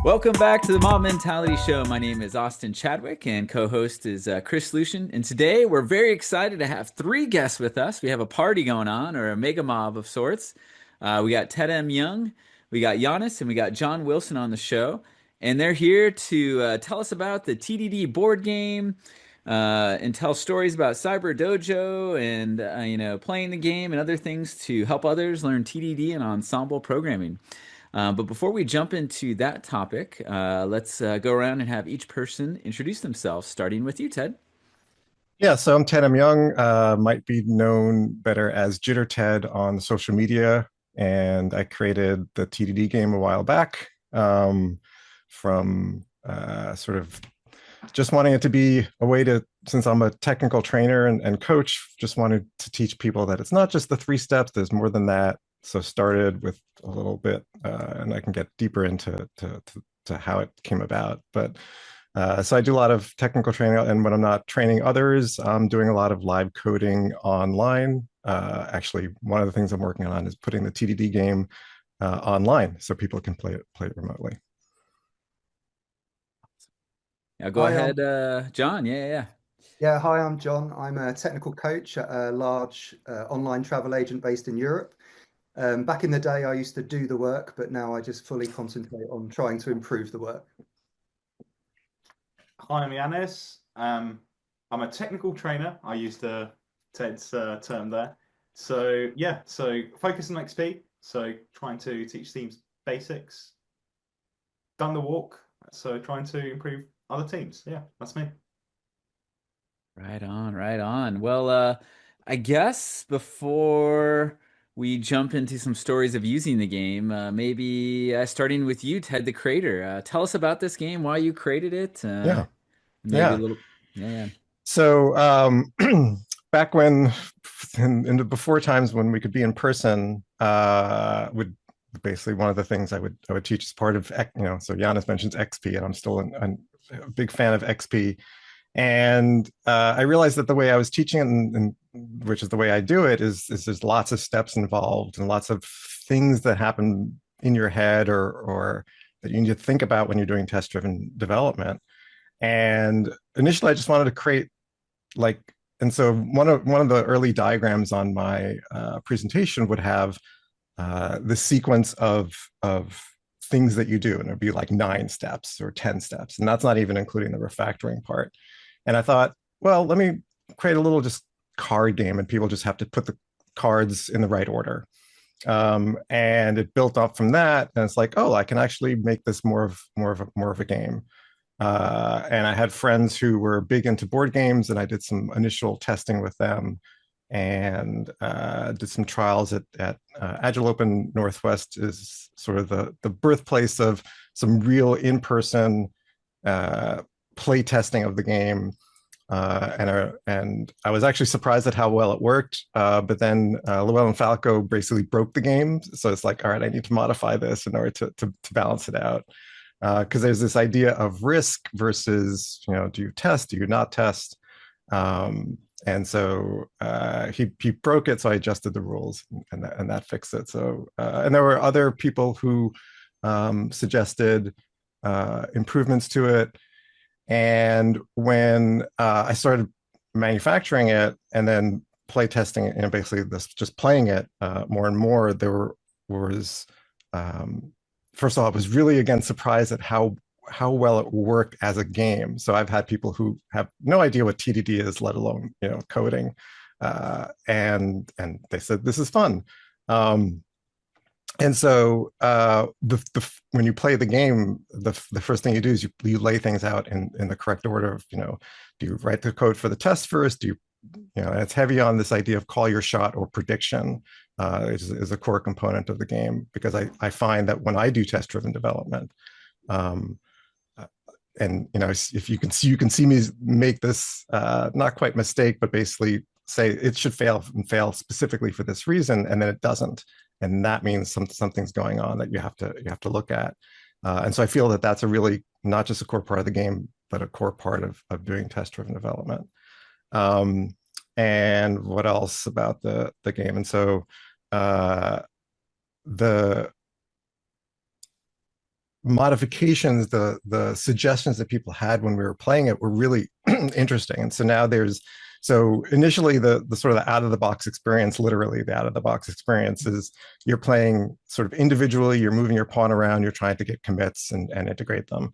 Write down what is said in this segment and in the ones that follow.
Welcome back to the Mob Mentality Show. My name is Austin Chadwick, and co-host is Chris Lucian. And today we're very excited to have three guests with us. We have a party going on, or a mega mob of sorts. We got Ted M. Young, we got Giannis, and we got John Wilson on the show. And they're here to tell us about the TDD board game, and tell stories about Cyber Dojo and playing the game and other things to help others learn TDD and ensemble programming. But before we jump into that topic, let's go around and have each person introduce themselves, starting with you, Ted. Yeah, so I'm Ted M. Young, might be known better as JitterTed on social media, and I created the TDD game a while back from sort of just wanting it to be a way to, since I'm a technical trainer and coach, just wanted to teach people that it's not just the three steps, there's more than that. So started with a little bit, and I can get deeper into to how it came about. But so I do a lot of technical training, and when I'm not training others, I'm doing a lot of live coding online. Actually, one of the things I'm working on is putting the TDD game online so people can play it remotely. Yeah, go Hi, ahead, John. hi, I'm John. I'm a technical coach at a large online travel agent based in Europe. Back in the day, I used to do the work, but now I just fully concentrate on trying to improve the work. Hi, I'm Jānis. I'm a technical trainer. I used Ted's term there. So yeah, so focus on XP. So trying to teach teams basics. Done the walk. So trying to improve other teams. Yeah, that's me. Right on, right on. Well, I guess before we jump into some stories of using the game, maybe starting with you, Ted, the creator. Tell us about this game, why you created it. Yeah, Maybe a yeah. little, yeah. So back when, in the before times when we could be in person, would basically one of the things I would teach as part of, so Giannis mentions XP, and I'm still a big fan of XP. And I realized that the way I was teaching it, and which is the way I do it, is there's lots of steps involved and lots of things that happen in your head or that you need to think about when you're doing test-driven development. And initially, I just wanted to create like, and so one of the early diagrams on my presentation would have the sequence of things that you do, and it'd be like 9 steps or 10 steps, and that's not even including the refactoring part. And I thought, well, let me create a little just card game, and people just have to put the cards in the right order. And it built up from that, and it's like, oh, I can actually make this more of a game. And I had friends who were big into board games, and I did some initial testing with them, and did some trials at Agile Open Northwest is sort of the birthplace of some real in-person play testing of the game. And I was actually surprised at how well it worked. But then Llewellyn Falco basically broke the game. So it's like, all right, I need to modify this in order to balance it out. Because there's this idea of risk versus, do you test, do you not test? And so he broke it, so I adjusted the rules, and that fixed it. So and there were other people who suggested improvements to it. And when I started manufacturing it and then play testing it, and basically this just playing it more and more, was first of all, I was really again surprised at how well it worked as a game. So I've had people who have no idea what TDD is, let alone coding, and they said this is fun. And so when you play the game, the first thing you do is you lay things out in the correct order of, do you write the code for the test first? Do you, and it's heavy on this idea of call your shot or prediction is a core component of the game, because I find that when I do test-driven development, and if you can see me make this not quite mistake, but basically say it should fail and fail specifically for this reason, and then it doesn't, and that means something's going on that you have to look at. And so I feel that that's a really not just a core part of the game, but a core part of doing test-driven development. And what else about the game? And so the modifications, the suggestions that people had when we were playing it were really interesting. And so now so initially the sort of the out of the box experience, literally the out of the box experience, is you're playing sort of individually, you're moving your pawn around, you're trying to get commits and integrate them.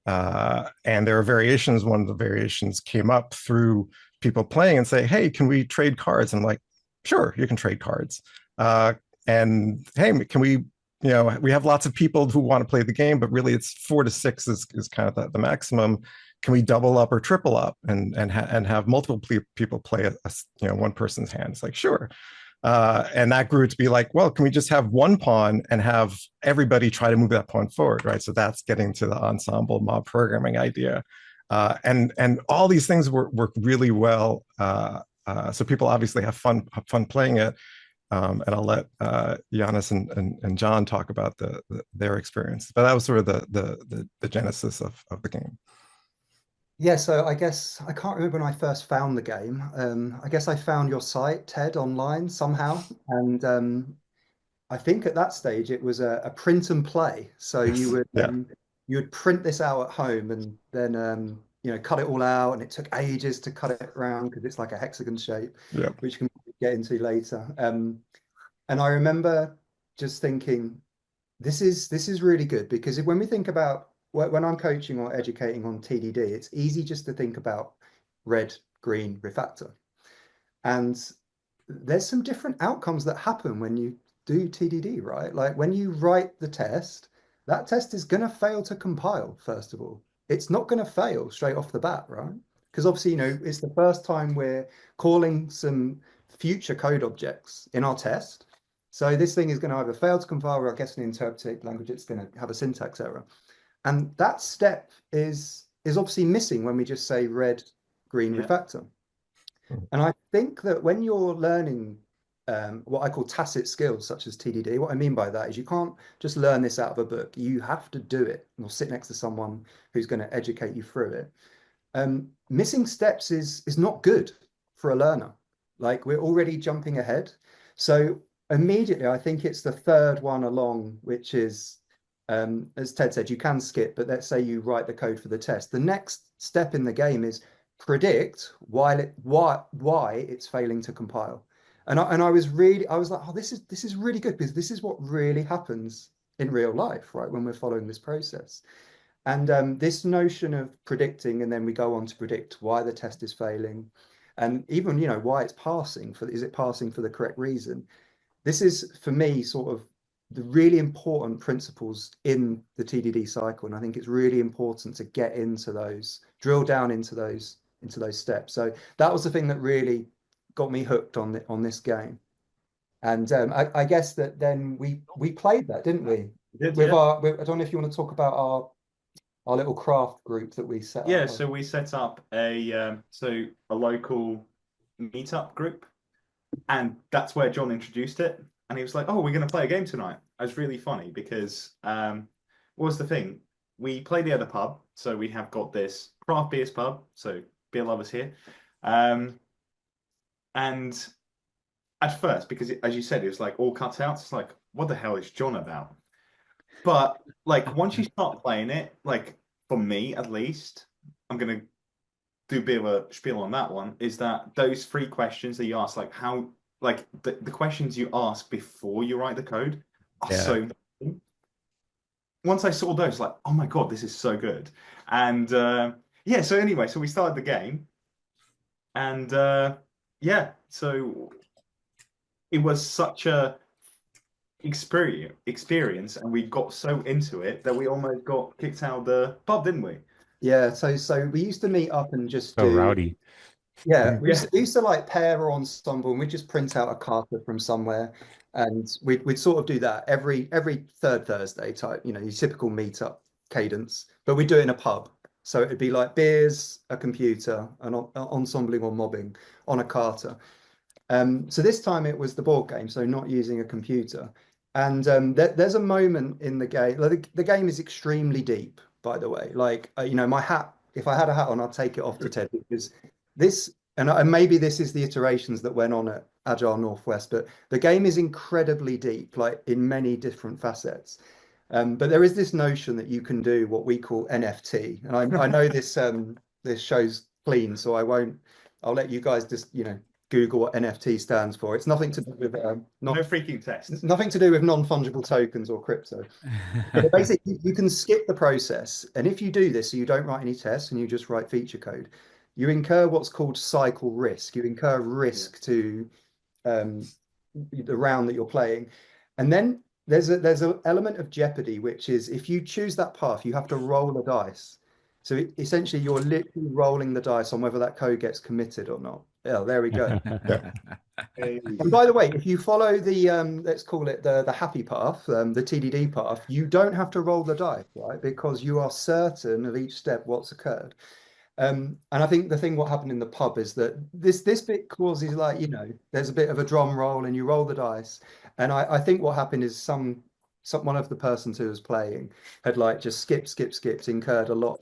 And there are variations. One of the variations came up through people playing and say, hey, can we trade cards? And I'm like, sure, you can trade cards. And hey, can we, we have lots of people who want to play the game, but really it's 4 to 6 is kind of the maximum. Can we double up or triple up and have multiple people play one person's hand? It's like, sure. And that grew to be like, well, can we just have one pawn and have everybody try to move that pawn forward, right? So that's getting to the ensemble mob programming idea. And all these things work really well. So people obviously have fun playing it. And I'll let Jānis and John talk about their experience. But that was sort of the genesis of the game. Yeah, so I guess I can't remember when I first found the game. I guess I found your site, TED, online somehow. And I think at that stage it was a print and play. So you would print this out at home and then cut it all out, and it took ages to cut it around because it's like a hexagon shape, which we can get into later. And I remember just thinking, this is really good, because when we think about when I'm coaching or educating on TDD, it's easy just to think about Red-Green-Refactor. And there's some different outcomes that happen when you do TDD, right? Like when you write the test, that test is going to fail to compile, first of all. It's not going to fail straight off the bat, right? Because obviously, it's the first time we're calling some future code objects in our test. So this thing is going to either fail to compile, or I guess in interpreted language, it's going to have a syntax error. And that step is obviously missing when we just say Red-Green-Refactor. And I think that when you're learning what I call tacit skills, such as TDD, what I mean by that is you can't just learn this out of a book. You have to do it or sit next to someone who's going to educate you through it. Missing steps is not good for a learner. Like, we're already jumping ahead. So immediately, I think it's the third one along, which is, as Ted said, you can skip, but let's say you write the code for the test. The next step in the game is predict why it's failing to compile. And I was like, oh, this is really good, because this is what really happens in real life, right? When we're following this process. And this notion of predicting, and then we go on to predict why the test is failing, and even, why it's passing. Is it passing for the correct reason? This is, for me, sort of the really important principles in the TDD cycle. And I think it's really important to get into those, drill down into those steps. So that was the thing that really got me hooked on this game. And I guess that then we played that, didn't we? I don't know if you want to talk about our little craft group that we set up. Yeah, so we set up a local meetup group, and that's where John introduced it. And he was like, "Oh, we're going to play a game tonight." It was really funny because what was the thing? We played at the pub, so we have got this craft beers pub, so beer lovers here. And at first, because as you said, it was like all cut out. It's like, what the hell is John about? But like, once you start playing it, like for me at least, I'm gonna do a bit of a spiel on that one. Is that those 3 questions that you ask, like how, like the questions you ask before you write the code are so. Once I saw those, like, oh my god, this is so good. And so anyway, so we started the game, and so it was such a experience, and we got so into it that we almost got kicked out of the pub, didn't we? Yeah, so we used to meet up and just So rowdy. Yeah, we used to like pair or ensemble, and we'd just print out a carta from somewhere, and we'd sort of do that every third Thursday type, your typical meetup cadence, but we'd do it in a pub. So it'd be like beers, a computer, and ensembling or mobbing on a carta. So this time it was the board game, so not using a computer. And there's a moment in the game. Like, the game is extremely deep, by the way. Like, my hat, if I had a hat on, I'd take it off to Ted, because this, and maybe this is the iterations that went on at Agile Northwest, but the game is incredibly deep, like in many different facets. But there is this notion that you can do what we call NFT, and I know this show's clean, so I'll let you guys just Google what NFT stands for. It's nothing to do with No freaking tests. nothing to do with non-fungible tokens or crypto. But basically, you can skip the process, and if you do this, so you don't write any tests and you just write feature code, you incur what's called cycle risk. You incur risk to the round that you're playing, and then there's an element of jeopardy, which is if you choose that path, you have to roll a dice. So essentially, you're literally rolling the dice on whether that code gets committed or not. Oh, there we go. And by the way, if you follow the let's call it the happy path, the TDD path, you don't have to roll the dice, right? Because you are certain of each step what's occurred. And I think what happened in the pub is that this bit causes there's a bit of a drum roll and you roll the dice. And I think what happened is one of the persons who was playing had just skipped, incurred a lot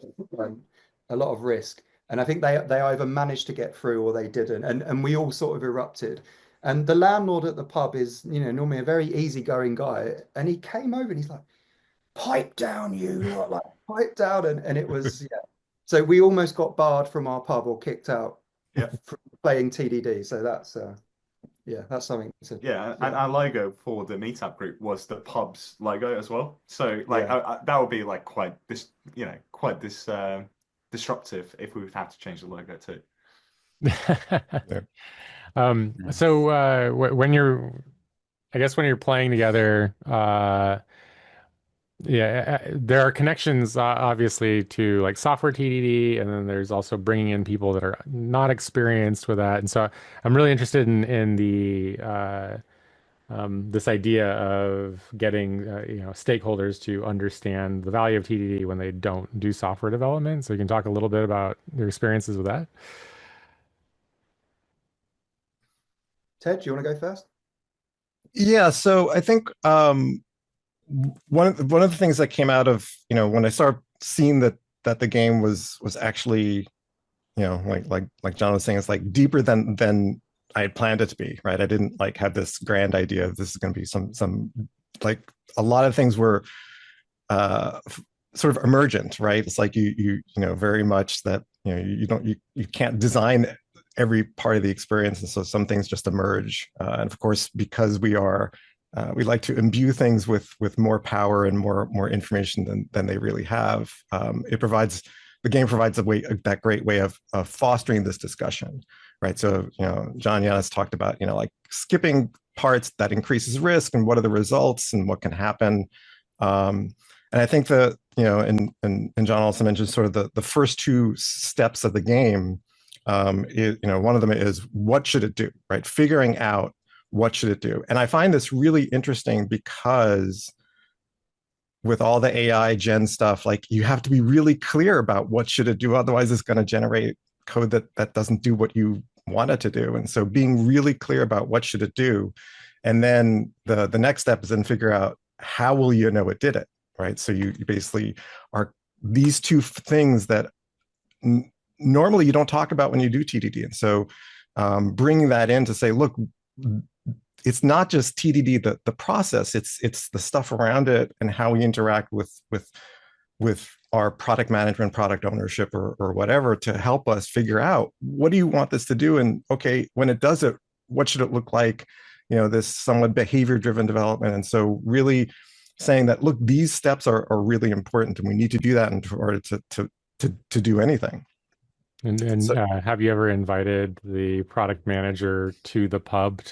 of risk. And I think they either managed to get through or they didn't. And we all sort of erupted. And the landlord at the pub is, normally a very easygoing guy. And he came over and he's like, pipe down, you lot, like pipe down. And it was, yeah. So we almost got barred from our pub or kicked out for playing TDD. So that's something to. Yeah, and our logo for the meetup group was the pub's logo as well. So that would be quite disruptive if we would have to change the logo too. So when you're playing together, there are connections obviously to software TDD, and then there's also bringing in people that are not experienced with that. And so I'm really interested in the this idea of getting stakeholders to understand the value of TDD when they don't do software development. So you can talk a little bit about your experiences with that. Ted, do you want to go first? Yeah, so I think one of the things that came out of when I started seeing that the game was actually like John was saying, it's deeper than I had planned it to be, right? I didn't have this grand idea of this is going to be some a lot of things were sort of emergent, right? It's you very much that you can't design every part of the experience, and so some things just emerge. And of course, because we like to imbue things with more power and more information than they really have. The game provides that great way of fostering this discussion, right? So John Jānis talked about skipping parts that increases risk and what are the results and what can happen. And I think that and John also mentioned sort of the first two steps of the game. One of them is what should it do, right? Figuring out what should it do. And I find this really interesting because with all the AI gen stuff, you have to be really clear about what should it do. Otherwise, it's going to generate code that doesn't do what you want it to do. And so being really clear about what should it do. And then the next step is then figure out how will you know it did it, right? So you basically are these two things that normally you don't talk about when you do TDD. And so bringing that in to say, look, it's not just TDD, the process, it's the stuff around it and how we interact with our product management, product ownership, or whatever to help us figure out what do you want this to do? And okay, when it does it, what should it look like? This somewhat behavior-driven development. And so really saying that, look, these steps are really important and we need to do that in order to do anything. And so, have you ever invited the product manager to the pub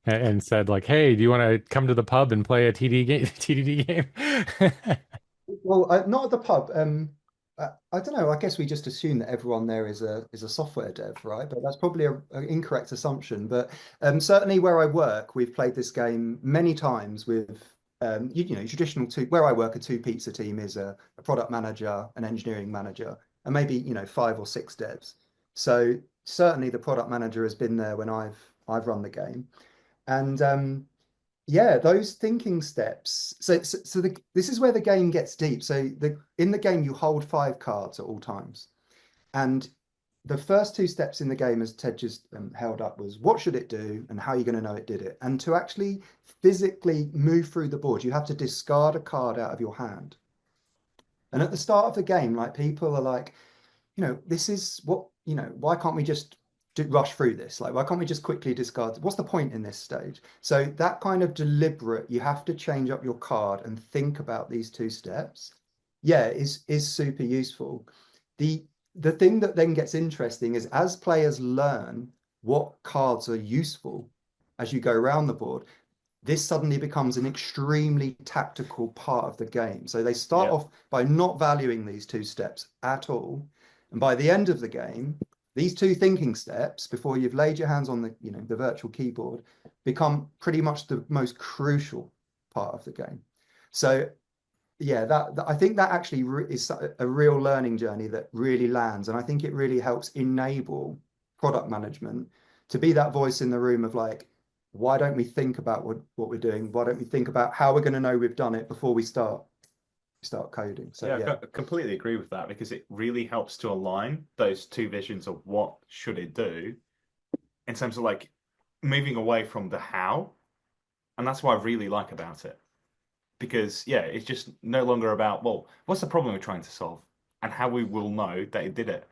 and said hey, do you want to come to the pub and play a TDD game? Well, not at the pub. I don't know. I guess we just assume that everyone there is a software dev, right? But that's probably an incorrect assumption. But certainly where I work, we've played this game many times with traditional where I work, a two pizza team is a product manager, an engineering manager, and maybe 5 or 6 devs. So certainly the product manager has been there when I've run the game, and those thinking steps. So this is where the game gets deep. So in the game you hold 5 cards at all times, and the first two steps in the game, as Ted just held up, was what should it do and how are you going to know it did it? And to actually physically move through the board, you have to discard a card out of your hand. And at the start of the game, like, people are like, this is what, why can't we just rush through this? Like, why can't we just quickly discard? What's the point in this stage? So that kind of deliberate, you have to change up your card and think about these two steps. Yeah, is super useful. The thing that then gets interesting is as players learn what cards are useful as you go around the board, this suddenly becomes an extremely tactical part of the game. So they start off by not valuing these two steps at all. And by the end of the game, these two thinking steps, before you've laid your hands on the virtual keyboard, become pretty much the most crucial part of the game. So yeah, that I think that actually is a real learning journey that really lands. And I think it really helps enable product management to be that voice in the room of like, why don't we think about what we're doing? Why don't we think about how we're going to know we've done it before we start coding? So yeah, I completely agree with that, because it really helps to align those two visions of what should it do in terms of like moving away from the how. And that's what I really like about it. Because yeah, it's just no longer about, well, what's the problem we're trying to solve and how we will know that it did it.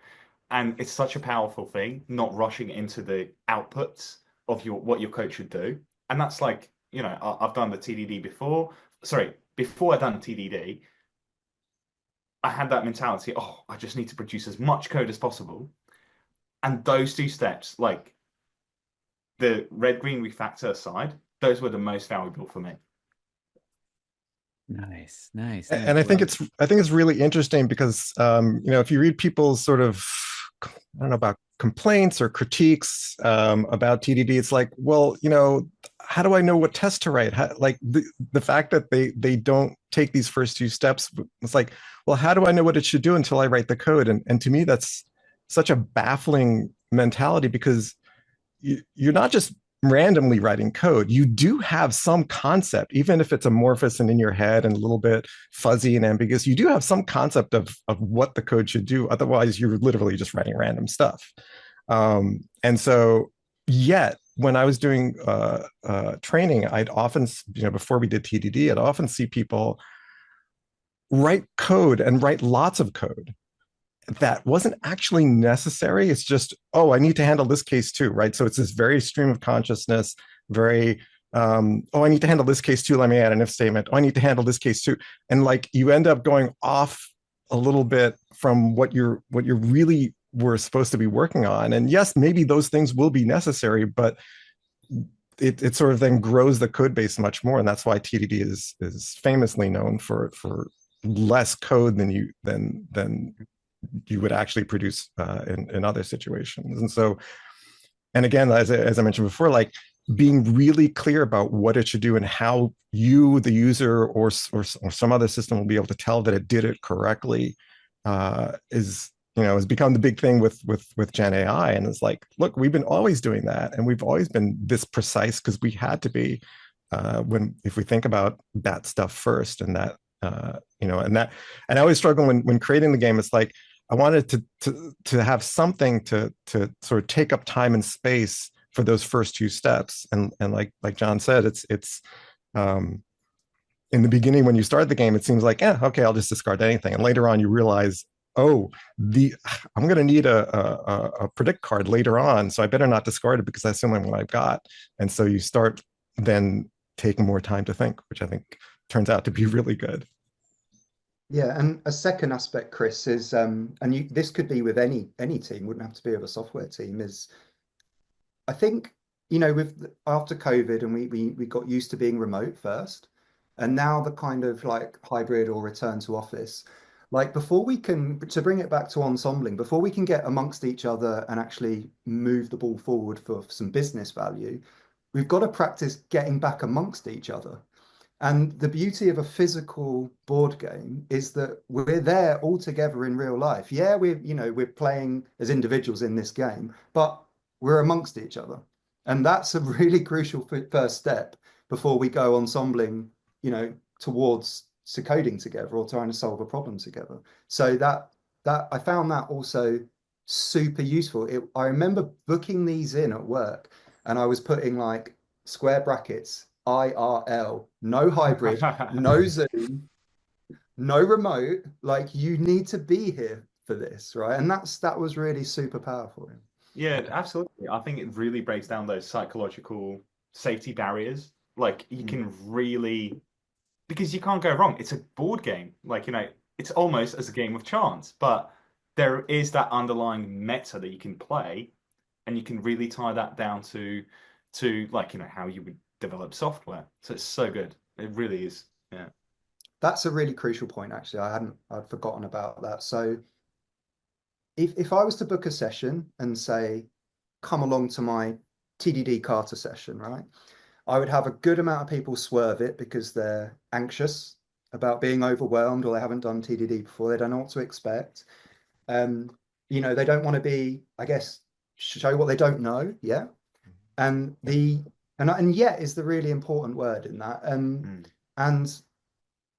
And it's such a powerful thing, not rushing into the outputs of what your code should do. And that's like, I've done the TDD before. Sorry, before I done TDD, I had that mentality, oh, I just need to produce as much code as possible. And those two steps, like the Red-Green-Refactor side, those were the most valuable for me. Nice. And I think it's really interesting because if you read people's sort of, I don't know, about complaints or critiques about TDD, it's like, well, how do I know what test to write? Like the fact that they don't take these first two steps, it's like, well, how do I know what it should do until I write the code? And to me, that's such a baffling mentality, because you're not just randomly writing code. You do have some concept, even if it's amorphous and in your head and a little bit fuzzy and ambiguous. You do have some concept of what the code should do. Otherwise, you're literally just writing random stuff. And so, yet, when I was doing training, I'd often, before we did TDD, I'd often see people write code and write lots of code that wasn't actually necessary. It's just, oh, I need to handle this case too, right? So it's this very stream of consciousness, very, oh, I need to handle this case too. Let me add an if statement. Oh, I need to handle this case too. And like, you end up going off a little bit from what you're really were supposed to be working on. And yes, maybe those things will be necessary, but it sort of then grows the code base much more. And that's why TDD is famously known for less code than you would actually produce in other situations. And so, and again, as I mentioned before, like being really clear about what it should do and how you, the user, or some other system will be able to tell that it did it correctly has become the big thing with Gen AI. And it's like, look, we've been always doing that, and we've always been this precise because we had to be if we think about that stuff first, and that and I always struggle when creating the game. It's like, I wanted to have something to sort of take up time and space for those first two steps. And like John said, it's in the beginning when you start the game, it seems like, okay, I'll just discard anything. And later on, you realize, oh, I'm going to need a predict card later on, so I better not discard it because that's the only one I've got. And so you start then taking more time to think, which I think turns out to be really good. Yeah, and a second aspect, Chris, is this could be with any team, wouldn't have to be with a software team, is I think, with after COVID, and we got used to being remote first, and now the kind of like hybrid or return to office, like before we can, to bring it back to ensembling, before we can get amongst each other and actually move the ball forward for some business value, we've got to practice getting back amongst each other. And the beauty of a physical board game is that we're there all together in real life. Yeah, we're playing as individuals in this game, but we're amongst each other. And that's a really crucial first step before we go ensembling, towards coding together or trying to solve a problem together. So that I found that also super useful. I remember booking these in at work, and I was putting like square brackets, IRL, no hybrid, no Zoom, no remote. Like, you need to be here for this, right? And that was really super powerful. Yeah, absolutely. I think it really breaks down those psychological safety barriers. Like, you can really, because you can't go wrong. It's a board game. Like, it's almost as a game of chance, but there is that underlying meta that you can play, and you can really tie that down to like, how you would develop software. So it's so good. It really is. Yeah. That's a really crucial point, actually. I'd forgotten about that. So if I was to book a session and say, come along to my TDD Carter session, right? I would have a good amount of people swerve it because they're anxious about being overwhelmed, or they haven't done TDD before. They don't know what to expect. They don't want to be, I guess, show what they don't know. Yeah. And yet is the really important word in that. And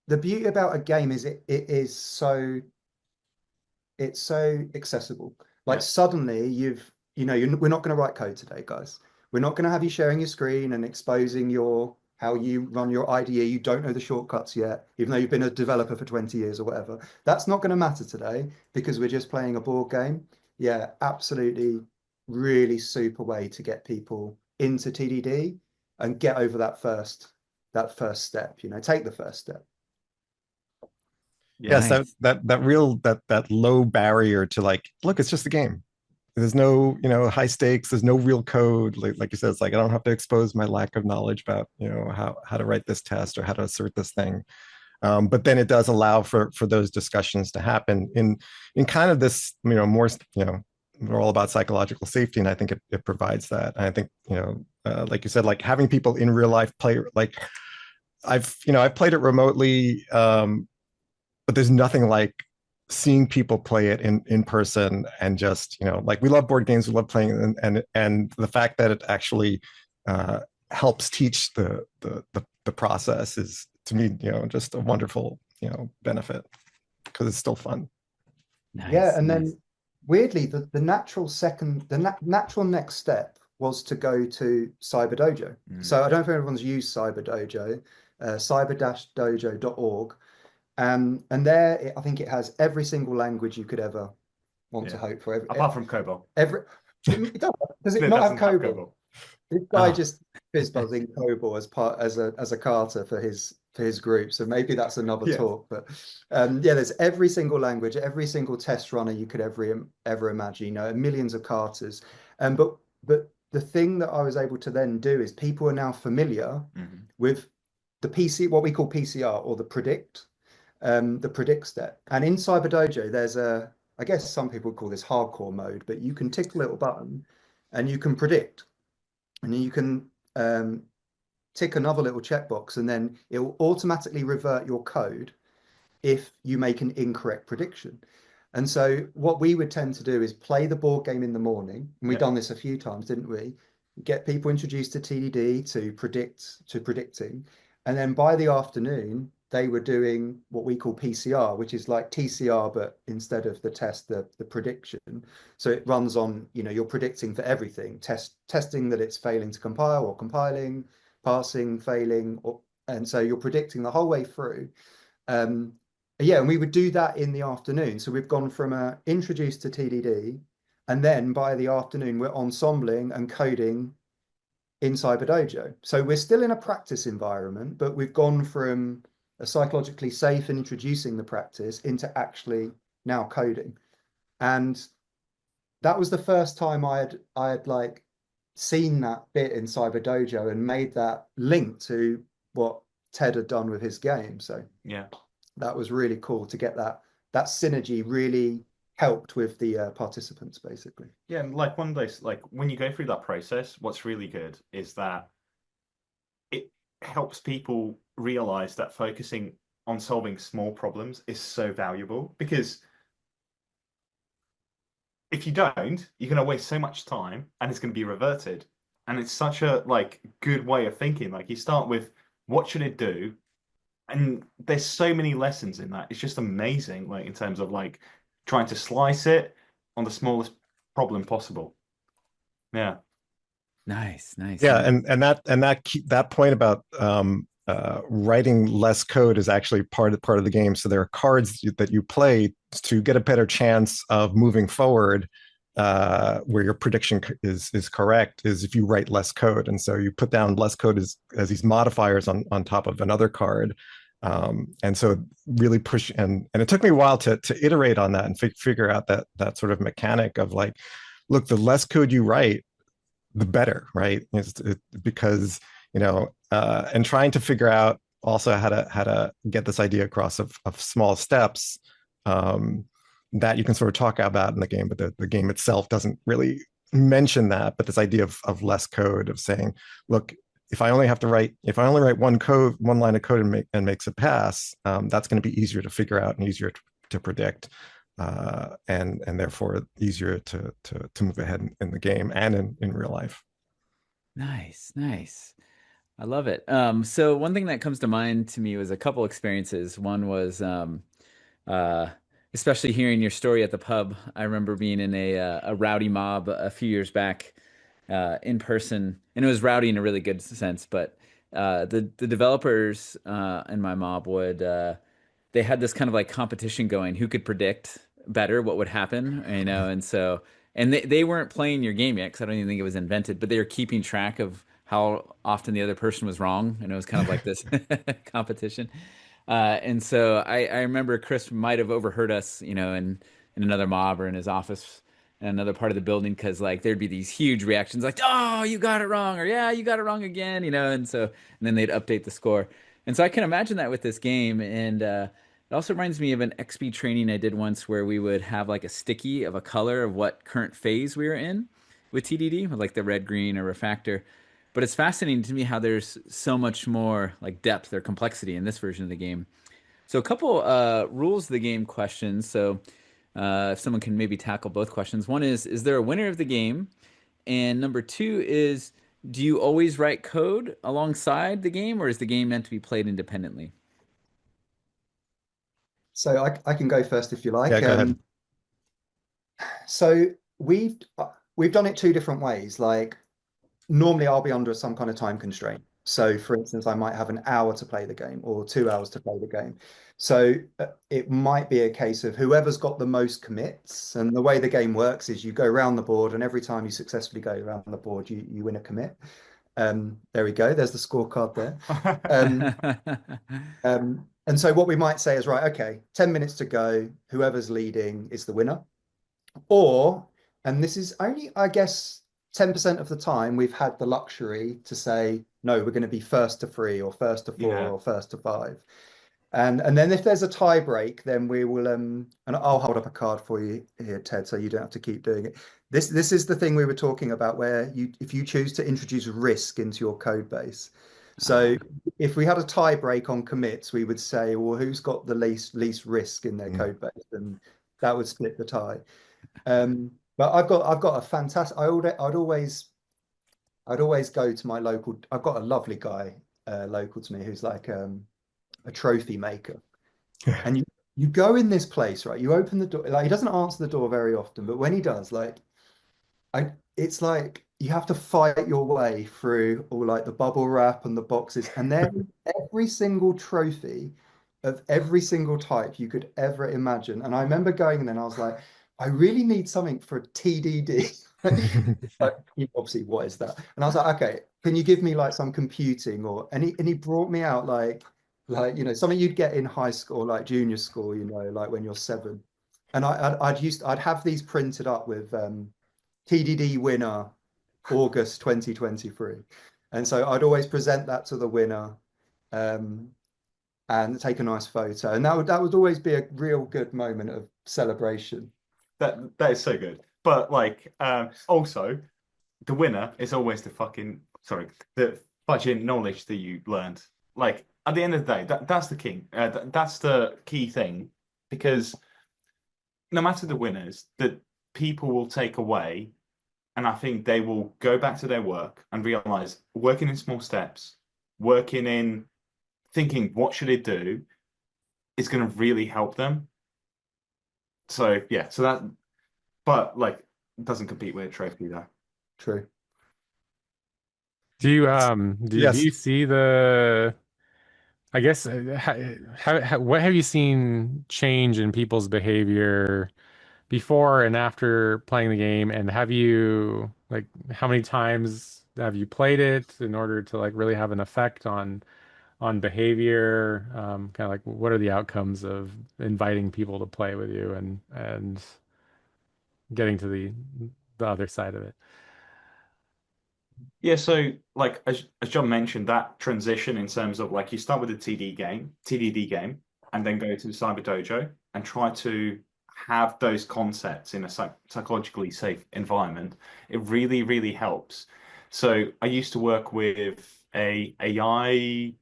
the beauty about a game is it's so accessible. Like, suddenly we're not going to write code today, guys. We're not going to have you sharing your screen and exposing how you run your IDE. You don't know the shortcuts yet, even though you've been a developer for 20 years or whatever. That's not going to matter today because we're just playing a board game. Yeah, absolutely. Really super way to get people into TDD and get over that first step, take the first step. Yes, Nice. that low barrier to, like, look, it's just a game. There's no, high stakes. There's no real code. Like you said, it's like I don't have to expose my lack of knowledge about, how to write this test or how to assert this thing. But then it does allow for those discussions to happen in kind of this, more, we're all about psychological safety, and I think it provides that. And I think, like you said, like having people in real life play, like I've played it remotely, but there's nothing like seeing people play it in person, and just, like, we love board games, we love playing, and the fact that it actually helps teach the process is, to me, just a wonderful, benefit, because it's still fun. Nice. Yeah, and then weirdly, the natural next step was to go to Cyber Dojo. So I don't know if everyone's used Cyber Dojo, cyber-dojo.org. And there, I think it has every single language you could ever want to hope for. Apart from COBOL. Does it not have COBOL? This guy just fizz buzzing COBOL as a Carter for his group. So maybe that's another talk. But there's every single language, every single test runner you could ever imagine. Millions of Carters. But the thing that I was able to then do is people are now familiar with the what we call PCR, or the predict step. And in Cyber Dojo, there's I guess some people call this hardcore mode, but you can tick a little button and you can predict, and you can tick another little checkbox, and then it will automatically revert your code if you make an incorrect prediction. And so what we would tend to do is play the board game in the morning, and we've done this a few times, didn't we? Get people introduced to TDD, to predicting, and then by the afternoon they were doing what we call PCR, which is like TCR, but instead of the test, the prediction. So it runs on, you're predicting for everything, testing that it's failing to compile or compiling, passing, failing, and so you're predicting the whole way through. And we would do that in the afternoon. So we've gone from introduced to TDD, and then by the afternoon we're ensembling and coding in Cyber Dojo. So we're still in a practice environment, but we've gone from a psychologically safe and introducing the practice into actually now coding. And that was the first time I had like seen that bit in Cyber Dojo and made that link to what Ted had done with his game. So that was really cool to get that synergy really helped with the participants, basically. Yeah, and like one of those, like when you go through that process, what's really good is that it helps people realize that focusing on solving small problems is so valuable, because if you don't, you're going to waste so much time and it's going to be reverted. And it's such a good way of thinking. Like, you start with what should it do? And there's so many lessons in that. It's just amazing, like in terms of like trying to slice it, on the smallest problem possible. Yeah. Nice, nice. Yeah, nice. that point about writing less code is actually part of the game. So there are cards that you play to get a better chance of moving forward, where your prediction is correct, is if you write less code. And so you put down less code as these modifiers on top of another card. And so really push, and it took me a while to iterate on that and figure out that sort of mechanic of like, look, the less code you write, the better, right? Because, and trying to figure out also how to get this idea across of small steps, that you can sort of talk about in the game, but the game itself doesn't really mention that. But this idea of less code, of saying, look, if I only write one line of code and makes it pass, that's going to be easier to figure out and easier to predict. And therefore easier to move ahead in the game and in real life. Nice, nice. I love it. So one thing that comes to mind to me was a couple experiences. One was uh, especially hearing your story at the pub. I remember being in a rowdy mob a few years back, in person, and it was rowdy in a really good sense. But the developers in my mob would they had this kind of like competition going, who could predict better what would happen, and so they weren't playing your game yet because I don't even think it was invented, but they were keeping track of how often the other person was wrong, and it was kind of like this competition. And so I remember Chris might have overheard us, in another mob or in his office in another part of the building, because like there'd be these huge reactions like, "Oh, you got it wrong," or "Yeah, you got it wrong again," and then they'd update the score. And so I can imagine that with this game, and it also reminds me of an XP training I did once where we would have like a sticky of a color of what current phase we were in with TDD, with like the red, green, or refactor. But it's fascinating to me how there's so much more like depth or complexity in this version of the game. So a couple rules of the game questions. So if someone can maybe tackle both questions. One is there a winner of the game? And number two is, do you always write code alongside the game, or is the game meant to be played independently? So I can go first if you Yeah, like. go ahead. So we've done it two different ways. Like normally I'll be under some kind of time constraint. So for instance, I might have an hour to play the game or 2 hours to play the game. So it might be a case of whoever's got the most commits. And the way the game works is you go around the board, and every time you successfully go around the board, you win a commit. There we go. There's the scorecard there. And so what we might say is, right, okay, 10 minutes to go. Whoever's leading is the winner. Or, and this is only, I guess, 10% of the time we've had the luxury to say, no, we're going to be first to three or first to four Yeah. or first to five. And then if there's a tie break, then we will and I'll hold up a card for you here, Ted, so you don't have to keep doing it. This is the thing we were talking about, where if you choose to introduce risk into your code base. So if we had a tie break on commits, we would say, well, who's got the least risk in their code base? And that would split the tie. But I've got a fantastic. I'd always go to my local. I've got a lovely guy local to me who's like a trophy maker, and you go in this place, right? You open the door. Like, he doesn't answer the door very often, but when he does, like it's like you have to fight your way through all like the bubble wrap and the boxes, and then every single trophy of every single type you could ever imagine. And I remember going in there and I was like, I really need something for TDD. Like, obviously, what is that? And I was like, okay, can you give me like some computing or and he brought me out like something you'd get in high school, like junior school, like when you're 7. And I'd have these printed up with TDD winner August 2023. And so I'd always present that to the winner, and take a nice photo. And that would always be a real good moment of celebration. That is so good. But like also the winner is always the fudging knowledge that you learned. Like at the end of the day, that's the king. That's the key thing, because no matter the winners, that people will take away, and I think they will go back to their work and realize working in small steps, working in thinking what should it do, is going to really help them. So yeah, so but like doesn't compete with a trophy though. True. Do you Yes. do you see the, I guess, what have you seen change in people's behavior before and after playing the game? And have you, like, how many times have you played it in order to like really have an effect on behavior? Kind of like, what are the outcomes of inviting people to play with you and getting to the other side of it? Yeah, so like as John mentioned, that transition in terms of like you start with a TDD game, and then go to the Cyber Dojo and try to have those concepts in a psychologically safe environment. It really, really helps. So I used to work with a AI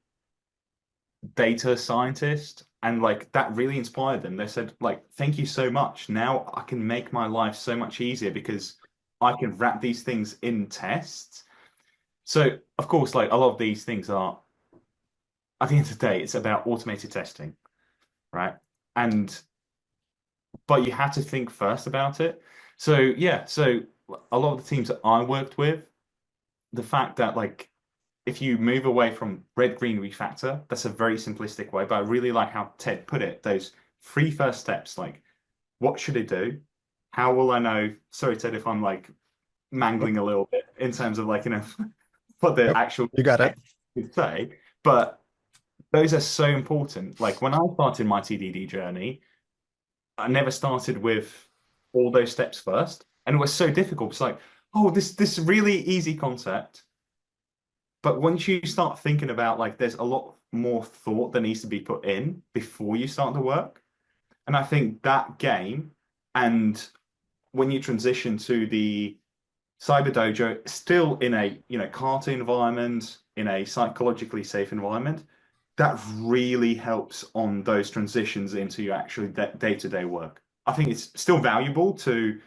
data scientist, and like that really inspired them. They said, like, thank you so much. Now I can make my life so much easier because I can wrap these things in tests. So, of course, like a lot of these things are, at the end of the day, it's about automated testing, right? And, but you have to think first about it. So, yeah, so a lot of the teams that I worked with, the fact that, like, if you move away from Red-Green-Refactor, that's a very simplistic way, but I really like how Ted put it, those three first steps, like, what should it do? How will I know? Sorry, Ted, if I'm like mangling a little bit in terms of like, what the Yep, actual you got it. would say, but those are so important. Like when I started my TDD journey, I never started with all those steps first, and it was so difficult. It's like, oh, this really easy concept, but once you start thinking about like, there's a lot more thought that needs to be put in before you start the work, and I think that game, and when you transition to the Cyber Dojo, still in a cartoon environment, in a psychologically safe environment, that really helps on those transitions into your actual day-to-day work. I think it's still valuable to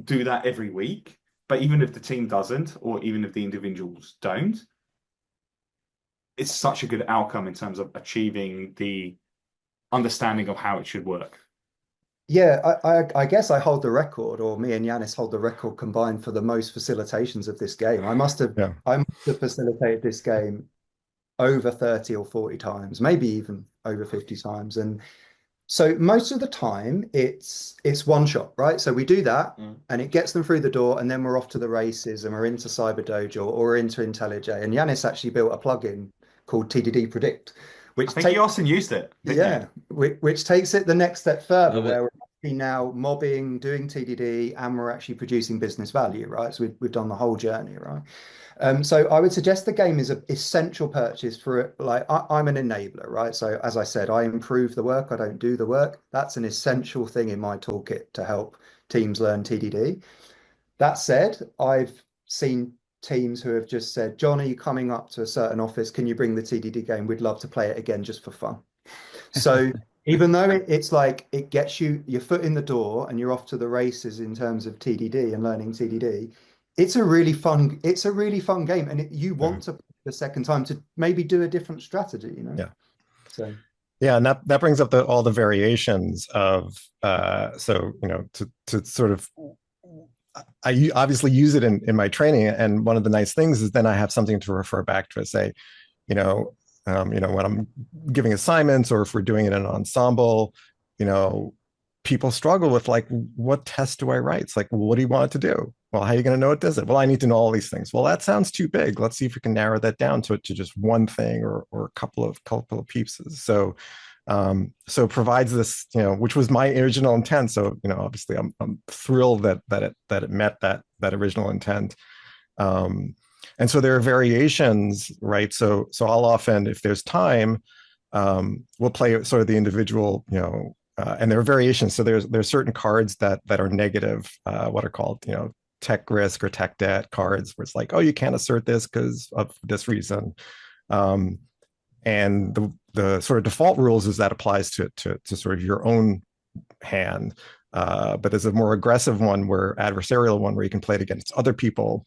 do that every week, but even if the team doesn't, or even if the individuals don't, it's such a good outcome in terms of achieving the understanding of how it should work. Yeah, I guess I hold the record, or me and Yanis hold the record combined for the most facilitations of this game. Yeah. I must have facilitated this game over 30 or 40 times, maybe even over 50 times. And so most of the time it's one shot, right? So we do that and it gets them through the door, and then we're off to the races and we're into Cyber Dojo or into IntelliJ. And Yanis actually built a plugin called TDD Predict, which I think you also used it, didn't you? which takes it the next step further, Love it. where we're actually now mobbing, doing TDD, and we're actually producing business value, right? So we've done the whole journey, right? So I would suggest the game is an essential purchase for, like, I'm an enabler, right? So as I said, I improve the work, I don't do the work. That's an essential thing in my toolkit to help teams learn TDD. That said, I've seen teams who have just said, John, are you coming up to a certain office? Can you bring the TDD game? We'd love to play it again just for fun. So even though it's like it gets you your foot in the door and you're off to the races in terms of TDD and learning TDD, it's a really fun game, and you want to play the second time to maybe do a different strategy, Yeah. So yeah, and that brings up all the variations of so to sort of, I obviously use it in my training, and one of the nice things is then I have something to refer back to, say, when I'm giving assignments, or if we're doing it in an ensemble, people struggle with, like, what test do I write? It's like, well, what do you want it to do? Well, how are you going to know it does it? Well, I need to know all these things. Well, that sounds too big. Let's see if we can narrow that down to just one thing, or a couple of pieces. So it provides this, which was my original intent. So, obviously I'm thrilled that it met that original intent. And so there are variations, right? So I'll often, if there's time, we'll play sort of the individual, and there are variations. So there's certain cards that are negative, what are called, tech risk or tech debt cards, where it's like, oh, you can't assert this because of this reason. And the sort of default rules is that applies to sort of your own hand. But there's a more aggressive one, where adversarial one, where you can play it against other people.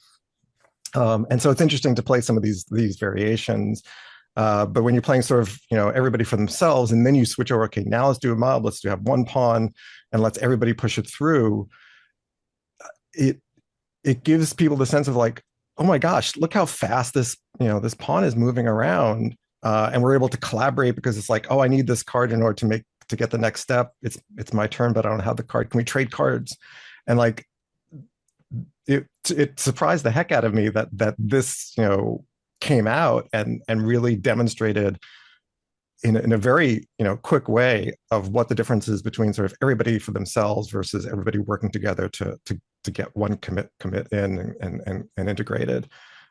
And so it's interesting to play some of these variations. But when you're playing sort of, everybody for themselves, and then you switch over, okay, now let's do a mob, let's have one pawn, and let's everybody push it through. it gives people the sense of like, oh my gosh, look how fast this pawn is moving around, and we're able to collaborate because it's like, oh, I need this card in order to get the next step. It's my turn, but I don't have the card. Can we trade cards? And like it surprised the heck out of me that this came out and really demonstrated in a very quick way of what the difference is between sort of everybody for themselves versus everybody working together to get one commit in and integrated.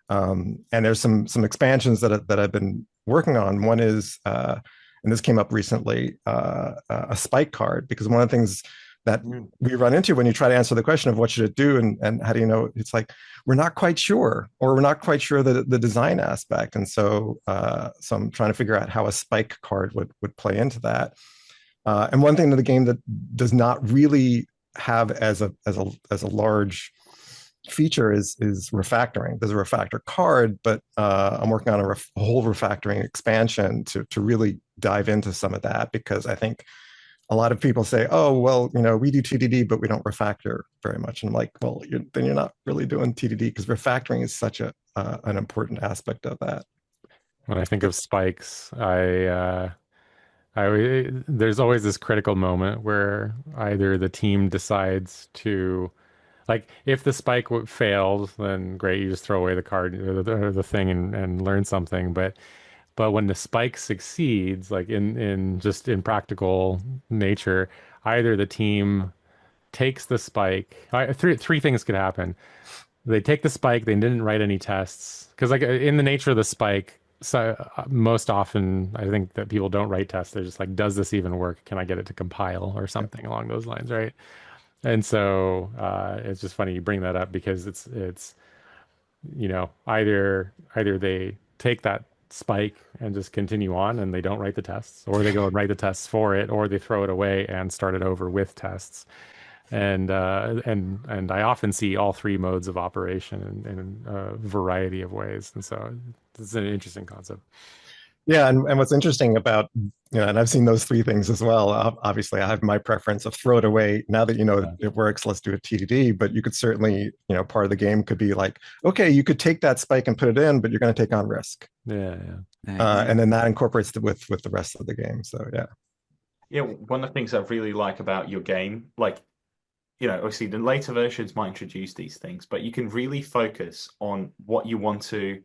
And there's some expansions that I've been working on. One is, and this came up recently, a spike card, because one of the things that we run into when you try to answer the question of what should it do and how do you know, it's like, we're not quite sure, or we're not quite sure the design aspect. And so I'm trying to figure out how a spike card would play into that. And one thing that the game that does not really have as a large feature is refactoring. There's a refactor card, but I'm working on a whole refactoring expansion to really dive into some of that, because I think a lot of people say, oh, well, we do TDD, but we don't refactor very much. And I'm like, well, then you're not really doing TDD, because refactoring is such an important aspect of that. When I think of spikes, there's always this critical moment where either the team decides to, like, if the spike failed, then great, you just throw away the card or the thing and learn something. But when the spike succeeds, like in practical nature, either the team takes the spike. Three things could happen. They take the spike, they didn't write any tests, because like in the nature of the spike, so most often I think that people don't write tests. They're just like, does this even work? Can I get it to compile or something along those lines, right? And so it's just funny you bring that up, because it's either they take that spike and just continue on and they don't write the tests, or they go and write the tests for it, or they throw it away and start it over with tests. And I often see all three modes of operation in a variety of ways. And so it's an interesting concept. Yeah, and what's interesting about, and I've seen those three things as well. Obviously, I have my preference of throw it away. Now that it works, let's do a TDD. But you could certainly, part of the game could be like, okay, you could take that spike and put it in, but you're going to take on risk. Yeah. And then that incorporates with the rest of the game. So yeah. Yeah, one of the things I really like about your game, like, obviously the later versions might introduce these things, but you can really focus on what you want to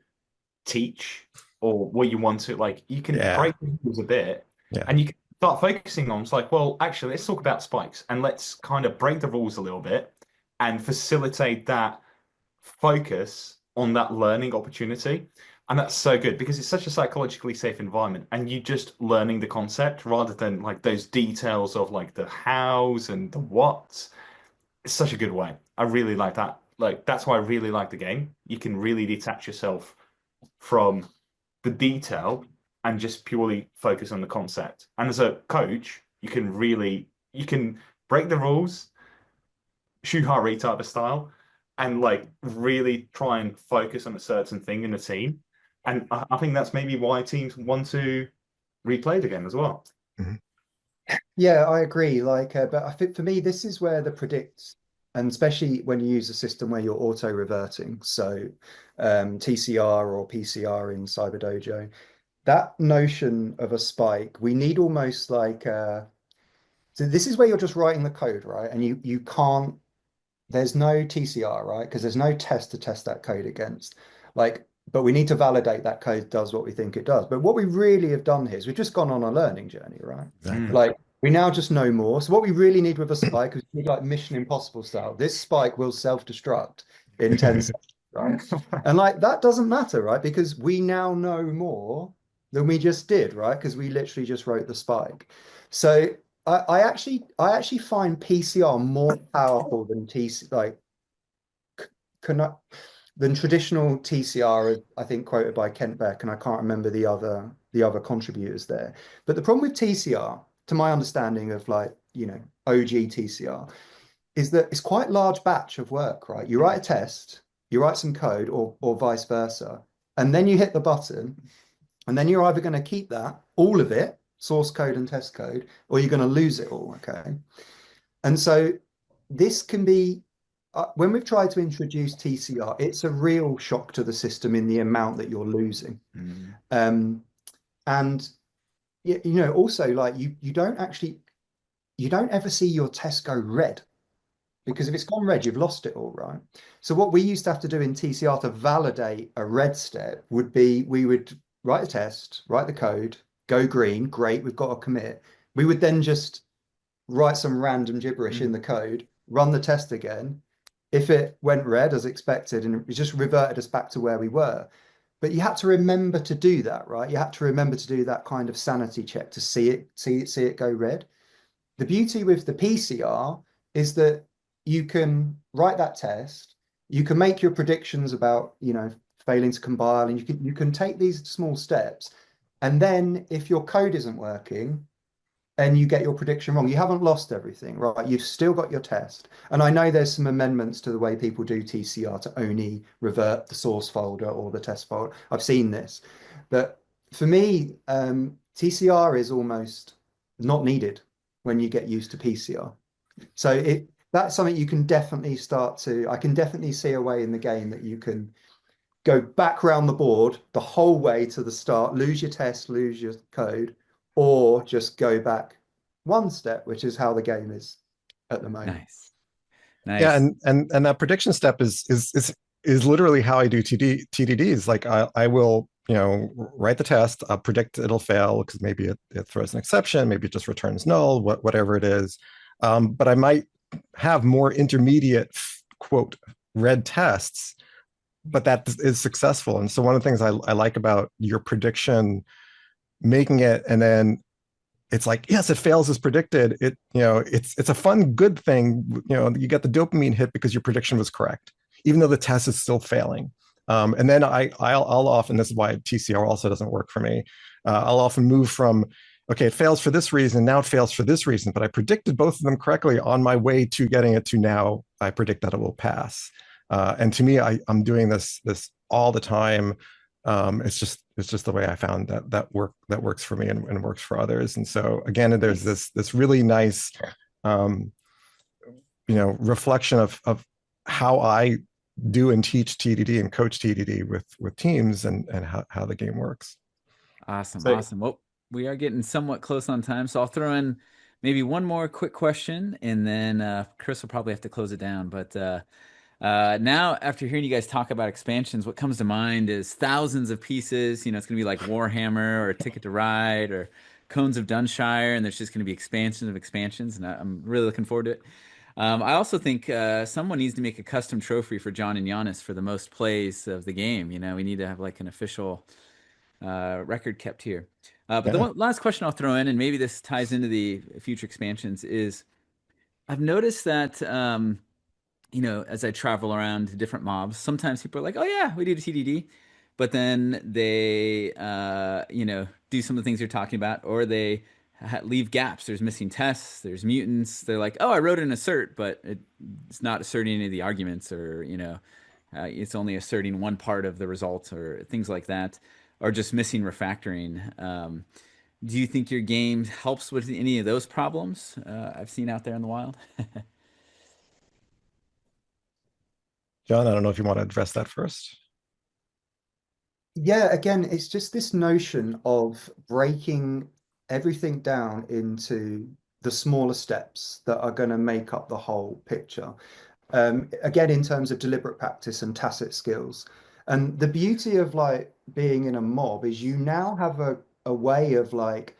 teach, or what you want to, like, you can break the rules a bit, and you can start focusing on, it's like, well, actually, let's talk about spikes, and let's kind of break the rules a little bit and facilitate that focus on that learning opportunity. And that's so good, because it's such a psychologically safe environment, and you just learning the concept rather than like those details of like the hows and the whats. It's such a good way. I really like that. Like, that's why I really like the game. You can really detach yourself from the detail and just purely focus on the concept. And as a coach, you can break the rules, Shuhari type of style, and like really try and focus on a certain thing in the team. And I think that's maybe why teams want to replay the game as well. Mm-hmm. Yeah, I agree. Like, but I think for me, this is where the predicts, and especially when you use a system where you're auto reverting, so TCR or PCR in Cyber Dojo, that notion of a spike, we need almost like so this is where you're just writing the code, right? And you can't, there's no TCR, right? Because there's no test to test that code against. Like, but we need to validate that code does what we think it does. But what we really have done here is we've just gone on a learning journey, right? Exactly. Like, we now just know more. So what we really need with a spike is like Mission Impossible style. This spike will self-destruct in 10 seconds, right? And like, that doesn't matter, right? Because we now know more than we just did, right? Because we literally just wrote the spike. So I actually find PCR more powerful than than traditional TCR, I think quoted by Kent Beck, and I can't remember the other contributors there. But the problem with TCR, to my understanding of like, OG TCR, is that it's quite large batch of work, right? You write a test, you write some code, or vice versa, and then you hit the button, and then you're either going to keep that, all of it, source code and test code, or you're going to lose it all, okay? And so this can be, when we've tried to introduce TCR, it's a real shock to the system in the amount that you're losing. And also like you don't ever see your test go red, because if it's gone red, you've lost it all, right? So what we used to have to do in TCR to validate a red step would be we would write the test, write the code, go green, great, we've got a commit. We would then just write some random gibberish in the code, run the test again. If it went red as expected, and it just reverted us back to where we were. But you had to remember to do that, right? You had to remember to do that kind of sanity check to see it go red. The beauty with the PCR is that you can write that test, you can make your predictions about, failing to compile, and you can take these small steps. And then if your code isn't working and you get your prediction wrong, you haven't lost everything, right? You've still got your test. And I know there's some amendments to the way people do TCR to only revert the source folder or the test folder. I've seen this. But for me, TCR is almost not needed when you get used to PCR. So that's something you can definitely I can definitely see a way in the game that you can go back around the board the whole way to the start, lose your test, lose your code, or just go back one step, which is how the game is at the moment. Nice. Yeah, and that prediction step is literally how I do TDDs. Like I will, write the test, I'll predict it'll fail because maybe it throws an exception, maybe it just returns null, whatever it is. But I might have more intermediate, quote, red tests, but that is successful. And so one of the things I like about your prediction, making it, and then it's like, yes, it fails as predicted. It's a fun, good thing. You get the dopamine hit because your prediction was correct, even though the test is still failing. And then I'll often, this is why TCR also doesn't work for me. I'll often move from, okay, it fails for this reason, now it fails for this reason, but I predicted both of them correctly on my way to getting it to now I predict that it will pass. And to me, I'm doing this all the time. It's just the way I found that works for me and works for others. And so again, there's this really nice, reflection of how I do and teach TDD and coach TDD with teams and how the game works. Awesome. Well, we are getting somewhat close on time, so I'll throw in maybe one more quick question, and then Chris will probably have to close it down. But now, after hearing you guys talk about expansions, what comes to mind is thousands of pieces. It's going to be like Warhammer or Ticket to Ride or Cones of Dunshire, and there's just going to be expansions of expansions, and I'm really looking forward to it. I also think someone needs to make a custom trophy for John and Giannis for the most plays of the game. We need to have like an official record kept here. But the last question I'll throw in, and maybe this ties into the future expansions, is I've noticed that as I travel around to different mobs, sometimes people are like, "Oh yeah, we did a TDD," but then they do some of the things you're talking about, or they leave gaps. There's missing tests. There's mutants. They're like, "Oh, I wrote an assert, but it's not asserting any of the arguments, or it's only asserting one part of the results, or things like that, or just missing refactoring." Do you think your game helps with any of those problems I've seen out there in the wild? John, I don't know if you want to address that first. Yeah, again, it's just this notion of breaking everything down into the smaller steps that are going to make up the whole picture. Again, in terms of deliberate practice and tacit skills. And the beauty of like being in a mob is you now have a way of like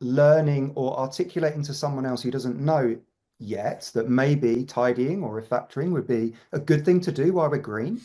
learning or articulating to someone else who doesn't know yet that maybe tidying or refactoring would be a good thing to do while we're green.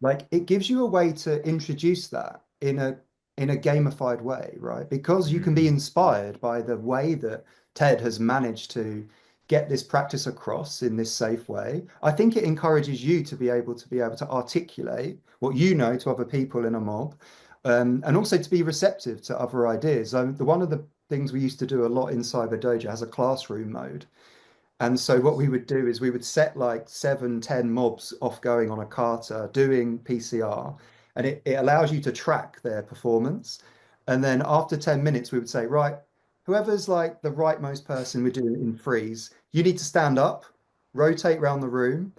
Like it gives you a way to introduce that in a gamified way, right? Because you can be inspired by the way that Ted has managed to get this practice across in this safe way. I think it encourages you to be able to articulate what you know to other people in a mob, and also to be receptive to other ideas. One of the things we used to do a lot in Cyber Dojo has a classroom mode. And so what we would do is we would set like 7, 10 mobs off going on a kata doing PCR, and it allows you to track their performance. And then after 10 minutes, we would say, right, whoever's like the rightmost person, we're doing it in freeze. You need to stand up, rotate around the room,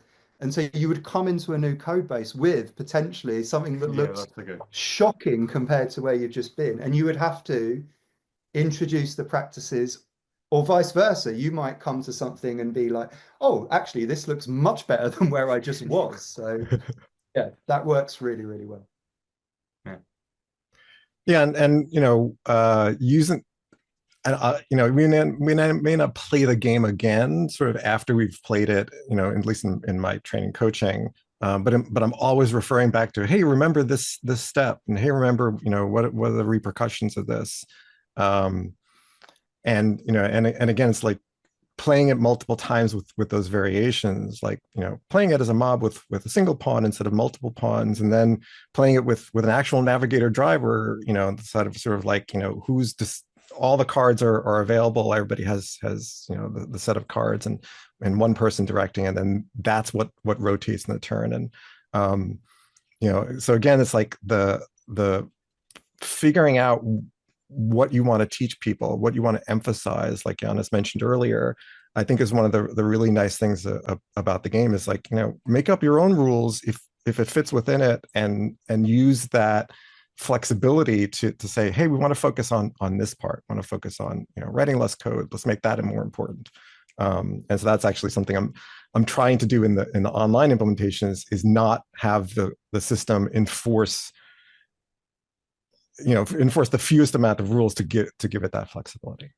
And so you would come into a new code base with potentially something that looks shocking compared to where you've just been. And you would have to introduce the practices, or vice versa. You might come to something and be like, oh, actually, this looks much better than where I just was. So yeah, that works really, really well. Yeah, and using, we may not play the game again sort of after we've played it, at least in my training coaching. But I'm always referring back to, hey, remember this step, and hey, remember, what are the repercussions of this, and again, it's like playing it multiple times with those variations, like playing it as a mob with a single pawn instead of multiple pawns, and then playing it with an actual navigator driver, instead of sort of like who's just all the cards are available, everybody has the set of cards, and one person directing, and then that's what rotates in the turn. And so again, it's like the figuring out what you want to teach people, what you want to emphasize, like Jānis mentioned earlier, I think is one of the really nice things about the game, is like, make up your own rules if it fits within it, and use that flexibility to say, hey, we want to focus on this part, want to focus on writing less code, let's make that more important. And so that's actually something I'm trying to do in the online implementations, is not have the system enforce the fewest amount of rules to give it that flexibility.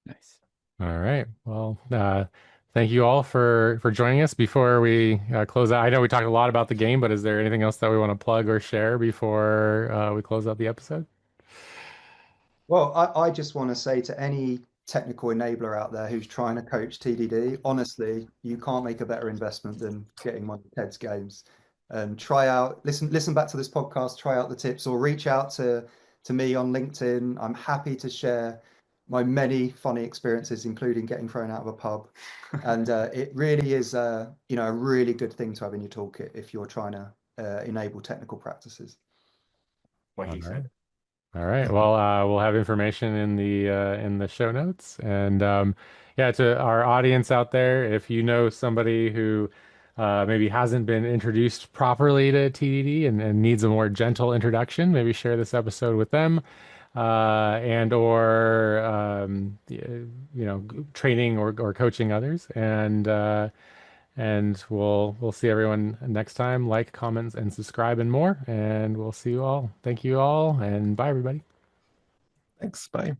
Nice. All right. Well, thank you all for joining us. Before we close out, I know we talked a lot about the game, but is there anything else that we want to plug or share before we close out the episode? Well, I just want to say to any technical enabler out there who's trying to coach TDD, honestly, you can't make a better investment than getting one of Ted's games. And try out, listen back to this podcast, try out the tips, or reach out to me on LinkedIn. I'm happy to share my many funny experiences, including getting thrown out of a pub. And it really is a really good thing to have in your toolkit if you're trying to enable technical practices. What he said. All right. Well, we'll have information in the show notes, and yeah, to our audience out there, if you know somebody who maybe hasn't been introduced properly to TDD and needs a more gentle introduction, maybe share this episode with them, and or training or coaching others, and we'll see everyone next time. Like, comments, and subscribe, and more. And we'll see you all. Thank you all, and bye, everybody. Thanks. Bye.